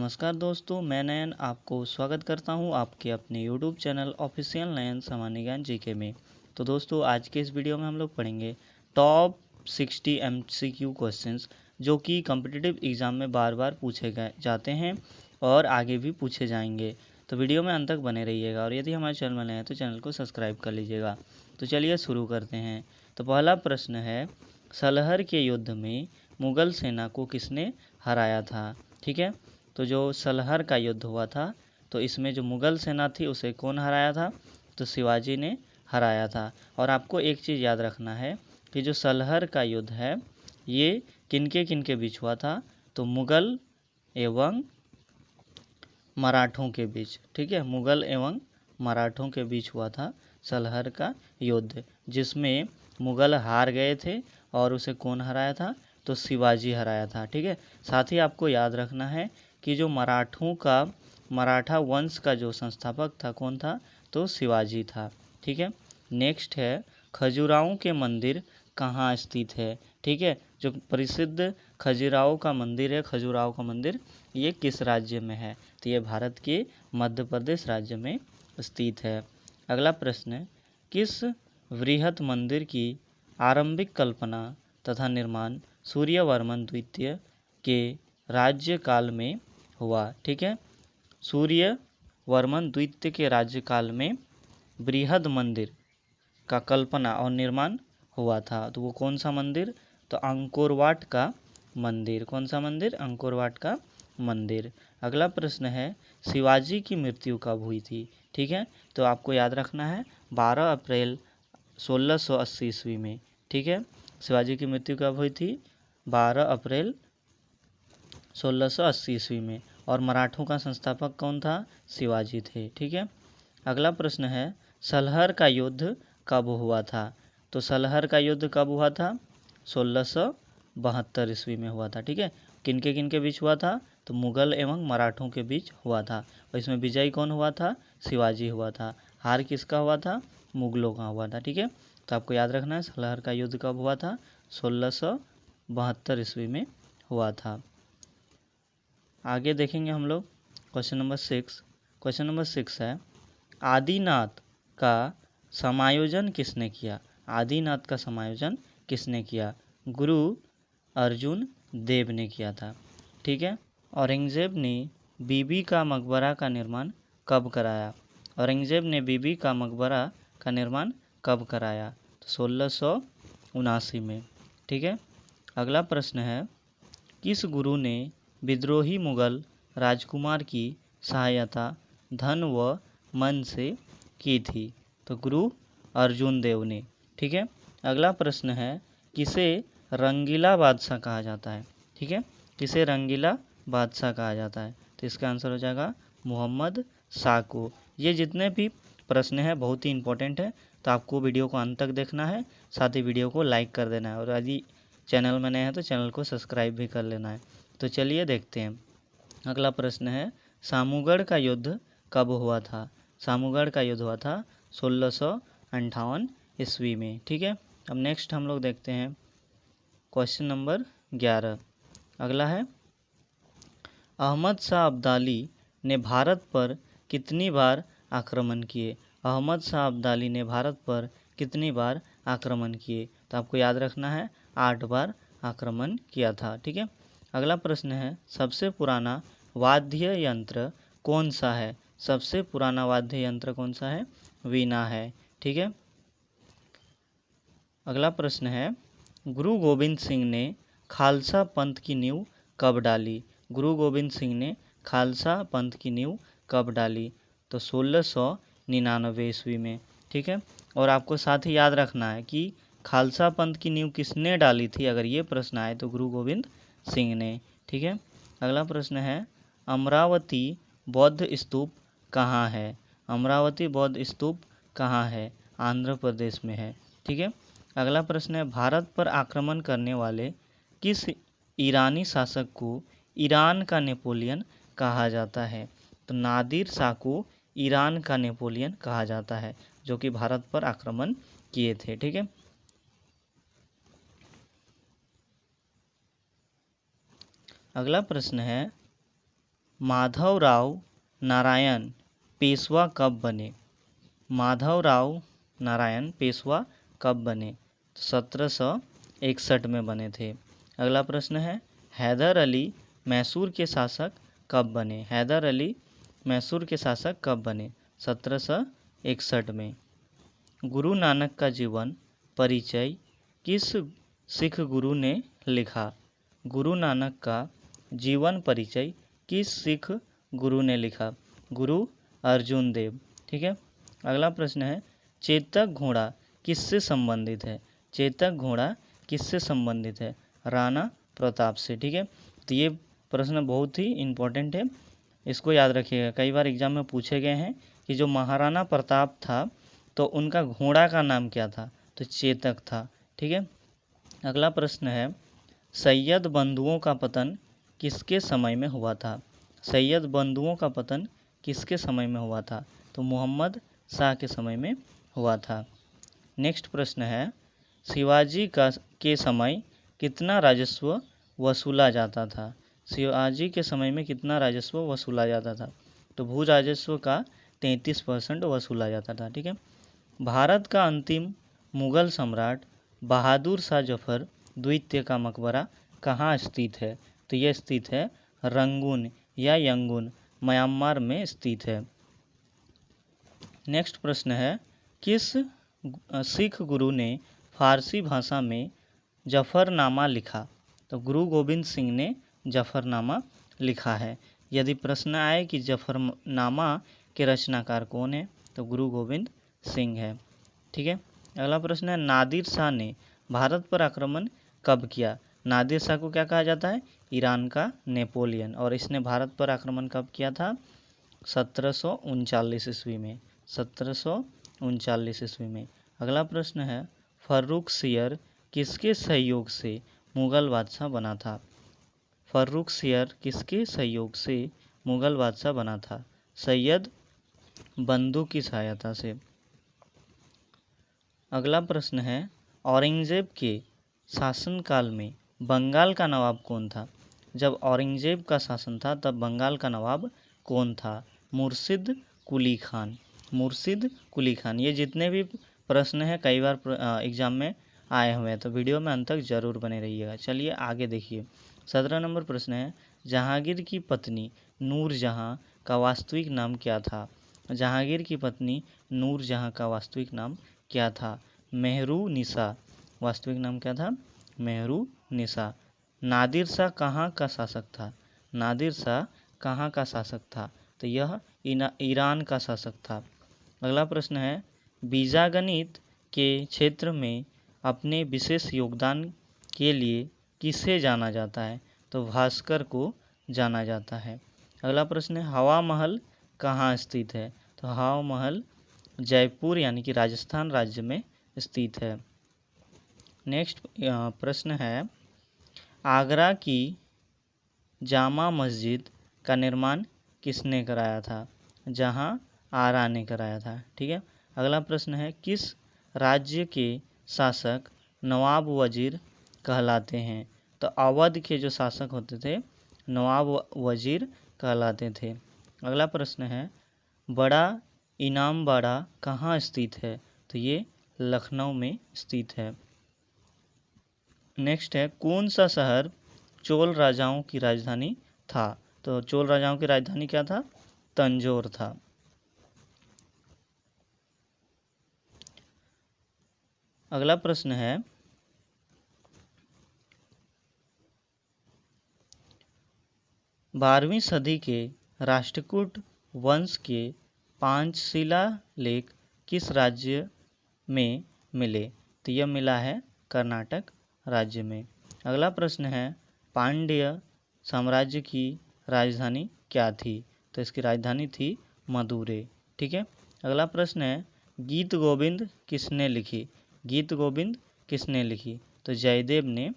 नमस्कार दोस्तों, मैं नयन आपको स्वागत करता हूं आपके अपने YouTube चैनल ऑफिशियल नयन सामान्य ज्ञान जीके में। तो दोस्तों, आज के इस वीडियो में हम लोग पढ़ेंगे टॉप 60 MCQ क्वेश्चंस जो कि कॉम्पिटिटिव एग्ज़ाम में बार बार पूछे गए जाते हैं और आगे भी पूछे जाएंगे। तो वीडियो में अंत तक बने रहिएगा और यदि हमारे चैनल में नए हैं तो चैनल को सब्सक्राइब कर लीजिएगा। तो चलिए शुरू करते हैं। तो पहला प्रश्न है, सलहर के युद्ध में मुग़ल सेना को किसने हराया था? ठीक है, तो जो सलहर का युद्ध हुआ था तो इसमें जो मुग़ल सेना थी उसे कौन हराया था? तो शिवाजी ने हराया था। और आपको एक चीज़ याद रखना है कि जो सलहर का युद्ध है ये किनके किनके बीच हुआ था? तो मुग़ल एवं मराठों के बीच। ठीक है, मुग़ल एवं मराठों के बीच हुआ था सलहर का युद्ध, जिसमें मुग़ल हार गए थे और उसे कौन हराया था? तो शिवाजी हराया था। ठीक है, साथ ही आपको याद रखना है कि जो मराठा वंश का जो संस्थापक था कौन था? तो शिवाजी था। ठीक है, नेक्स्ट है, खजुराहो के मंदिर कहाँ स्थित है? ठीक है, जो प्रसिद्ध खजुराहो का मंदिर है, खजुराहो का मंदिर, ये किस राज्य में है? तो ये भारत के मध्य प्रदेश राज्य में स्थित है। अगला प्रश्न है, किस वृहत मंदिर की आरंभिक कल्पना तथा निर्माण सूर्यवर्मन द्वितीय के राज्यकाल में हुआ? ठीक है, सूर्यवर्मन द्वितीय के राज्यकाल में बृहद मंदिर का कल्पना और निर्माण हुआ था। तो वो कौन सा मंदिर? तो अंकोर वाट का मंदिर। कौन सा मंदिर? अंकोर वाट का मंदिर। अगला प्रश्न है, शिवाजी की मृत्यु कब हुई थी? ठीक है, तो आपको याद रखना है 12 अप्रैल 1680 ईस्वी में। ठीक है, शिवाजी की मृत्यु कब हुई थी? 12 अप्रैल 1680 ईस्वी में। और मराठों का संस्थापक कौन था? शिवाजी थे। ठीक है, अगला प्रश्न है, सलहर का युद्ध कब हुआ था? तो सलहर का युद्ध कब हुआ था? 1672 ईस्वी में हुआ था। ठीक है, किनके किनके बीच हुआ था? तो मुग़ल एवं मराठों के बीच हुआ था। और इसमें विजयी कौन हुआ था? शिवाजी हुआ था। हार किसका हुआ था? मुग़लों का हुआ था। ठीक है, तो आपको याद रखना है सलहर का युद्ध कब हुआ था? 1672 ईस्वी में हुआ था। आगे देखेंगे हम लोग क्वेश्चन नंबर 6। क्वेश्चन नंबर 6 है, आदिनाथ का समायोजन किसने किया? आदिनाथ का समायोजन किसने किया? गुरु अर्जुन देव ने किया था। ठीक है, औरंगज़ेब ने बीबी का मकबरा का निर्माण कब कराया? औरंगज़ेब ने बीबी का मकबरा का निर्माण कब कराया? तो 1679 में। ठीक है, अगला प्रश्न है, किस गुरु ने विद्रोही मुग़ल राजकुमार की सहायता धन व मन से की थी? तो गुरु अर्जुन देव ने। ठीक है, अगला प्रश्न है, किसे रंगीला बादशाह कहा जाता है? ठीक है, किसे रंगीला बादशाह कहा जाता है? तो इसका आंसर हो जाएगा मोहम्मद शाह को। ये जितने भी प्रश्न हैं बहुत ही इंपॉर्टेंट है, तो आपको वीडियो को अंत तक देखना है, साथ ही वीडियो को लाइक कर देना है और यदि चैनल में नए हैं तो चैनल को सब्सक्राइब भी कर लेना है। तो चलिए देखते हैं। अगला प्रश्न है, सामूगढ़ का युद्ध कब हुआ था? सामूगढ़ का युद्ध हुआ था 1658 ईस्वी में। ठीक है, अब नेक्स्ट हम लोग देखते हैं क्वेश्चन नंबर 11। अगला है, अहमद शाह अब्दाली ने भारत पर कितनी बार आक्रमण किए? अहमद शाह अब्दाली ने भारत पर कितनी बार आक्रमण किए? तो आपको याद रखना है 8 बार आक्रमण किया था। ठीक है, अगला प्रश्न है, सबसे पुराना वाद्य यंत्र कौन सा है? सबसे पुराना वाद्य यंत्र कौन सा है? वीणा है। ठीक है, अगला प्रश्न है, गुरु गोविंद सिंह ने खालसा पंथ की नींव कब डाली? गुरु गोविंद सिंह ने खालसा पंथ की नींव कब डाली? तो 1699 ईस्वी में। ठीक है, और आपको साथ ही याद रखना है कि खालसा पंथ की नींव किसने डाली थी? अगर ये प्रश्न आए तो गुरु गोविंद सिंह ने। ठीक है, अगला प्रश्न है, अमरावती बौद्ध स्तूप कहाँ है? अमरावती बौद्ध स्तूप कहाँ है? आंध्र प्रदेश में है। ठीक है, अगला प्रश्न है, भारत पर आक्रमण करने वाले किस ईरानी शासक को ईरान का नेपोलियन कहा जाता है? तो नादिर शाह को ईरान का नेपोलियन कहा जाता है, जो कि भारत पर आक्रमण किए थे। ठीक है, अगला प्रश्न है, माधवराव नारायण पेशवा कब बने? माधवराव नारायण पेशवा कब बने? 1761 में बने थे। अगला प्रश्न है हैदर अली मैसूर के शासक कब बने? हैदर अली मैसूर के शासक कब बने? 1761 में। गुरु नानक का जीवन परिचय किस सिख गुरु ने लिखा? गुरु नानक का जीवन परिचय किस सिख गुरु ने लिखा? गुरु अर्जुन देव। ठीक है। अगला प्रश्न है चेतक घोड़ा किससे संबंधित है? चेतक घोड़ा किससे संबंधित है? राणा प्रताप से। ठीक है। तो ये प्रश्न बहुत ही इम्पोर्टेंट है, इसको याद रखिएगा। कई बार एग्जाम में पूछे गए हैं कि जो महाराणा प्रताप था तो उनका घोड़ा का नाम क्या था? तो चेतक था। ठीक है। अगला प्रश्न है सैयद बंधुओं का पतन किसके समय में हुआ था? सैयद बंधुओं का पतन किसके समय में हुआ था? तो मोहम्मद शाह के समय में हुआ था। नेक्स्ट प्रश्न है शिवाजी के समय कितना राजस्व वसूला जाता था? शिवाजी के समय में कितना राजस्व वसूला जाता था? तो भू राजस्व का 33% वसूला जाता था। ठीक है। भारत का अंतिम मुगल सम्राट बहादुर शाह जफर द्वितीय का मकबरा कहाँ स्थित है? तो यह स्थित है रंगून या यंगून, म्यांमार में स्थित है। नेक्स्ट प्रश्न है किस सिख गुरु ने फारसी भाषा में जफरनामा लिखा? तो गुरु गोविंद सिंह ने जफरनामा लिखा है। यदि प्रश्न आए कि जफरनामा के रचनाकार कौन है? तो गुरु गोविंद सिंह है। ठीक है। अगला प्रश्न है नादिर शाह ने भारत पर आक्रमण कब किया? नादिर शाह को क्या कहा जाता है? ईरान का नेपोलियन। और इसने भारत पर आक्रमण कब किया था? 1739 ईस्वी में। 1739 ईस्वी में। अगला प्रश्न है फर्रुखसियर किसके सहयोग से मुगल बादशाह बना था? फर्रुखसियर किसके सहयोग से मुगल बादशाह बना था? सैयद बंधु की सहायता से। अगला प्रश्न है औरंगजेब के शासनकाल में बंगाल का नवाब कौन था? जब औरंगजेब का शासन था तब बंगाल का नवाब कौन था? मुर्शिद कुली खान। मुर्शिद कुली खान। ये जितने भी प्रश्न हैं कई बार एग्जाम में आए हुए हैं, तो वीडियो में अंत तक जरूर बने रहिएगा। चलिए आगे देखिए। 17 नंबर प्रश्न है जहांगीर की पत्नी नूरजहां का वास्तविक नाम क्या था? जहांगीर की पत्नी नूरजहां का वास्तविक नाम क्या था? मेहरू निसा। वास्तविक नाम क्या था? मेहरू निसा। नादिर शाह कहाँ का शासक था? नादिर शाह कहाँ का शासक था? तो यह ईरान का शासक था। अगला प्रश्न है बीजागणित के क्षेत्र में अपने विशेष योगदान के लिए किसे जाना जाता है? तो भास्कर को जाना जाता है। अगला प्रश्न है हवा महल कहाँ स्थित है? तो हवा महल जयपुर यानी कि राजस्थान राज्य में स्थित है। नेक्स्ट प्रश्न है आगरा की जामा मस्जिद का निर्माण किसने कराया था? जहां आरा ने कराया था। ठीक है। अगला प्रश्न है किस राज्य के शासक नवाब वजीर कहलाते हैं? तो अवध के जो शासक होते थे नवाब वजीर कहलाते थे। अगला प्रश्न है बड़ा इनामबाड़ा कहाँ स्थित है? तो ये लखनऊ में स्थित है। नेक्स्ट है कौन सा शहर चोल राजाओं की राजधानी था? तो चोल राजाओं की राजधानी क्या था? तंजौर था। अगला प्रश्न है 12वीं सदी के राष्ट्रकूट वंश के 5 शिलालेख किस राज्य में मिले? तो यह मिला है कर्नाटक राज्य में। अगला प्रश्न है पांड्य साम्राज्य की राजधानी क्या थी? तो इसकी राजधानी थी मदुरै। ठीक है। अगला प्रश्न है गीत गोविंद किसने लिखी? गीत गोविंद किसने लिखी? तो जयदेव ने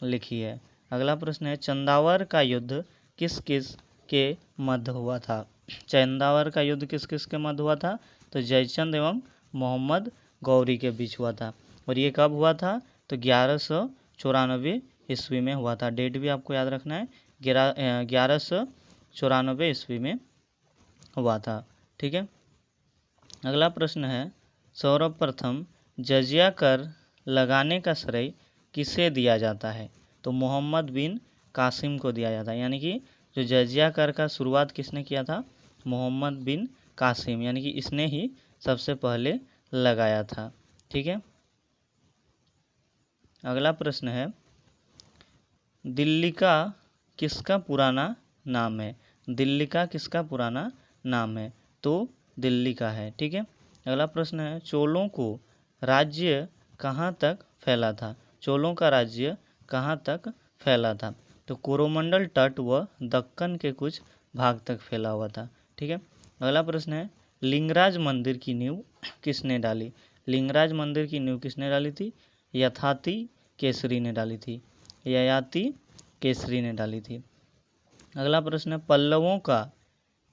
लिखी है। अगला प्रश्न है चंदावर का युद्ध किस किस के मध्य हुआ था? चंदावर का युद्ध किस किस के मध्य हुआ था? तो जयचंद एवं मोहम्मद गौरी के बीच हुआ था। और ये कब हुआ था? तो 1194 ईस्वी में हुआ था। डेट भी आपको याद रखना है 1194 1494 ईस्वी में हुआ था। ठीक है। अगला प्रश्न है, सर्वप्रथम जजिया कर लगाने का श्रेय किसे दिया जाता है? तो मोहम्मद बिन कासिम को दिया जाता है। यानी कि जो जजिया कर का शुरुआत किसने किया था? मोहम्मद बिन कासिम, यानी कि इसने ही सबसे पहले लगाया था। ठीक है। अगला प्रश्न है, दिल्ली का किसका पुराना नाम है? दिल्ली का किसका पुराना नाम है? तो दिल्ली का है। ठीक है। अगला प्रश्न है, चोलों को राज्य कहाँ तक फैला था? चोलों का राज्य कहाँ तक फैला था? तो कोरोमंडल तट व दक्कन के कुछ भाग तक फैला हुआ था। ठीक है। अगला प्रश्न है, लिंगराज मंदिर की नींव किसने डाली? लिंगराज मंदिर की नींव किसने डाली थी? यथाति केसरी ने डाली थी। ययाति केसरी ने डाली थी। अगला प्रश्न है, पल्लवों का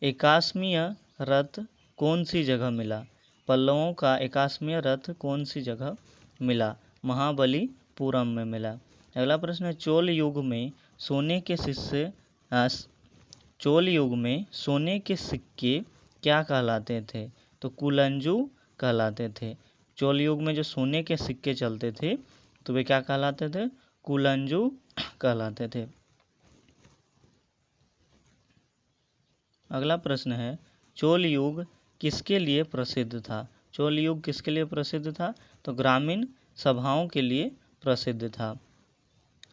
एकास्मीय रथ कौन सी जगह मिला? पल्लवों का एकास्मीय रथ कौन सी जगह मिला? महाबलीपुरम में मिला। अगला प्रश्न है, चोल युग में सोने के सिक्के क्या कहलाते थे? तो कुलंजू कहलाते थे। चोल युग में जो सोने के सिक्के चलते थे तो वे क्या कहलाते थे? कुलंजू कहलाते थे। अगला प्रश्न है, चोल युग किसके लिए प्रसिद्ध था? चोल युग किसके लिए प्रसिद्ध था? तो ग्रामीण सभाओं के लिए प्रसिद्ध था।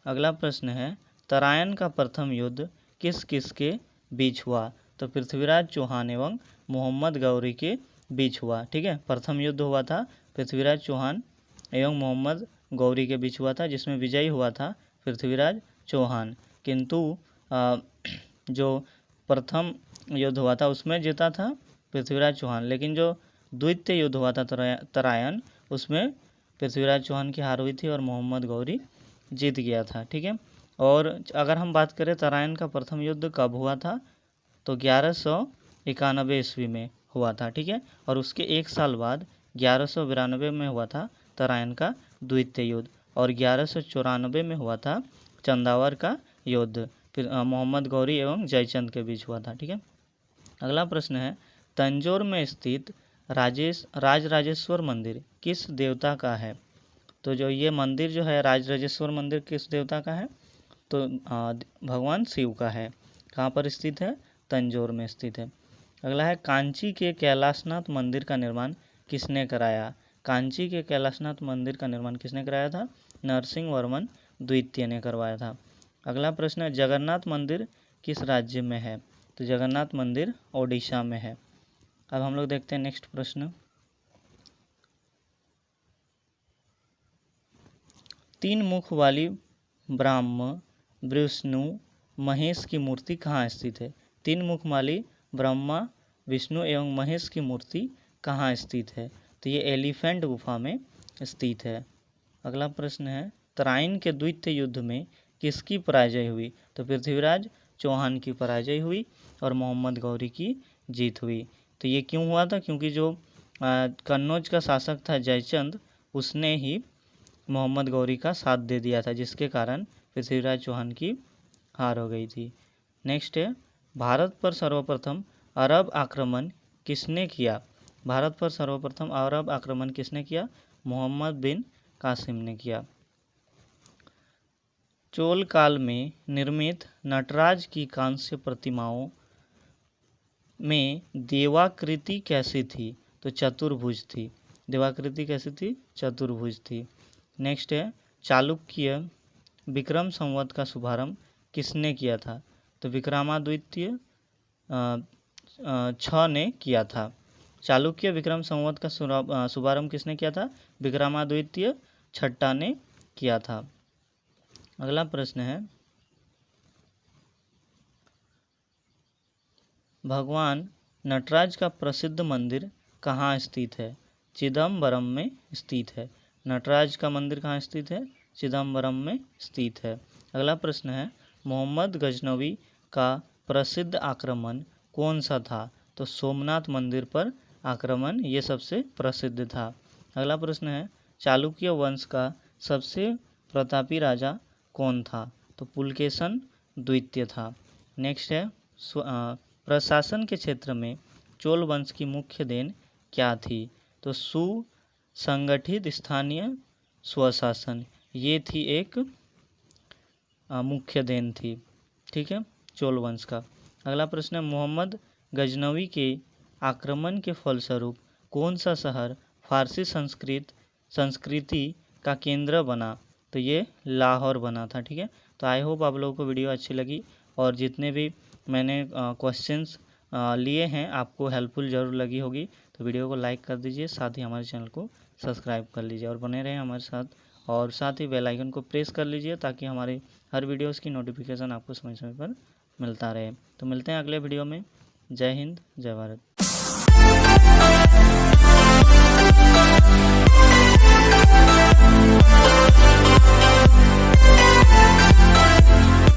अगला प्रश्न है, तराइन का प्रथम युद्ध किस किस के बीच हुआ? तो पृथ्वीराज चौहान एवं मोहम्मद गौरी के बीच हुआ। ठीक है। प्रथम युद्ध हुआ था पृथ्वीराज चौहान एवं मोहम्मद गौरी के बीच हुआ था, जिसमें विजयी हुआ था पृथ्वीराज चौहान। किंतु जो प्रथम युद्ध हुआ था उसमें जीता था पृथ्वीराज चौहान, लेकिन जो द्वितीय युद्ध हुआ था तराइन, उसमें पृथ्वीराज चौहान की हार हुई थी और मोहम्मद गौरी जीत गया था। ठीक है। और अगर हम बात करें तराइन का प्रथम युद्ध कब हुआ था? तो 1191 ईस्वी में हुआ था। ठीक है। और उसके एक साल बाद 1192 में हुआ था तराइन का द्वितीय युद्ध, और 1194 में हुआ था चंदावर का युद्ध, फिर मोहम्मद गौरी एवं जयचंद के बीच हुआ था। ठीक है। अगला प्रश्न है, तंजौर में स्थित राजराजेश्वर मंदिर किस देवता का है? तो जो ये मंदिर जो है राजराजेश्वर मंदिर किस देवता का है? तो भगवान शिव का है। कहाँ पर स्थित है? तंजौर में स्थित है। अगला है, कांची के कैलाशनाथ मंदिर का निर्माण किसने कराया? कांची के कैलाशनाथ मंदिर का निर्माण किसने कराया था? नरसिंह वर्मन द्वितीय ने करवाया था। अगला प्रश्न है, जगन्नाथ मंदिर किस राज्य में है? तो जगन्नाथ मंदिर ओडिशा में है। अब हम लोग देखते हैं नेक्स्ट प्रश्न, तीन मुख वाली ब्रह्म विष्णु महेश की मूर्ति कहाँ स्थित है? तीन मुख वाली ब्रह्मा विष्णु एवं महेश की मूर्ति कहाँ स्थित है? तो ये एलिफेंट गुफा में स्थित है। अगला प्रश्न है, तराइन के द्वितीय युद्ध में किसकी पराजय हुई? तो पृथ्वीराज चौहान की पराजय हुई और मोहम्मद गौरी की जीत हुई। तो ये क्यों हुआ था? क्योंकि जो कन्नौज का शासक था जयचंद, उसने ही मोहम्मद गौरी का साथ दे दिया था, जिसके कारण पृथ्वीराज चौहान की हार हो गई थी। नेक्स्ट है, भारत पर सर्वप्रथम अरब आक्रमण किसने किया? भारत पर सर्वप्रथम अरब आक्रमण किसने किया? मोहम्मद बिन कासिम ने किया। चोल काल में निर्मित नटराज की कांस्य प्रतिमाओं में देवाकृति कैसी थी? तो चतुर्भुज थी। देवाकृति कैसी थी? चतुर्भुज थी। नेक्स्ट है, चालुक्य विक्रम संवत का शुभारंभ किसने किया था? तो विक्रमादित्य 6 ने किया था। चालुक्य विक्रम संवत का शुभारंभ किसने किया था? विक्रमादित्य 6 ने किया था। अगला प्रश्न है, भगवान नटराज का प्रसिद्ध मंदिर कहाँ स्थित है? चिदम्बरम में स्थित है। नटराज का मंदिर कहाँ स्थित है? चिदम्बरम में स्थित है। अगला प्रश्न है, मोहम्मद गजनवी का प्रसिद्ध आक्रमण कौन सा था? तो सोमनाथ मंदिर पर आक्रमण ये सबसे प्रसिद्ध था। अगला प्रश्न है, चालुक्य वंश का सबसे प्रतापी राजा कौन था? तो पुलकेशन द्वितीय था। नेक्स्ट है, प्रशासन के क्षेत्र में चोल वंश की मुख्य देन क्या थी? तो सुसंगठित स्थानीय स्वशासन, ये थी एक मुख्य देन थी। ठीक है, चोल वंश का। अगला प्रश्न है, मोहम्मद गजनवी के आक्रमण के फलस्वरूप कौन सा शहर फारसी संस्कृति का केंद्र बना? तो ये लाहौर बना था। ठीक है, तो आई होप आप लोगों को वीडियो अच्छी लगी और जितने भी मैंने क्वेश्चंस लिए हैं आपको हेल्पफुल ज़रूर लगी होगी। तो वीडियो को लाइक कर दीजिए, साथ ही हमारे चैनल को सब्सक्राइब कर लीजिए और बने रहें हमारे साथ, और साथ ही बेल आइकन को प्रेस कर लीजिए ताकि हमारे हर वीडियोस की नोटिफिकेशन आपको समय समय पर मिलता रहे। तो मिलते हैं अगले वीडियो में। जय हिंद, जय भारत।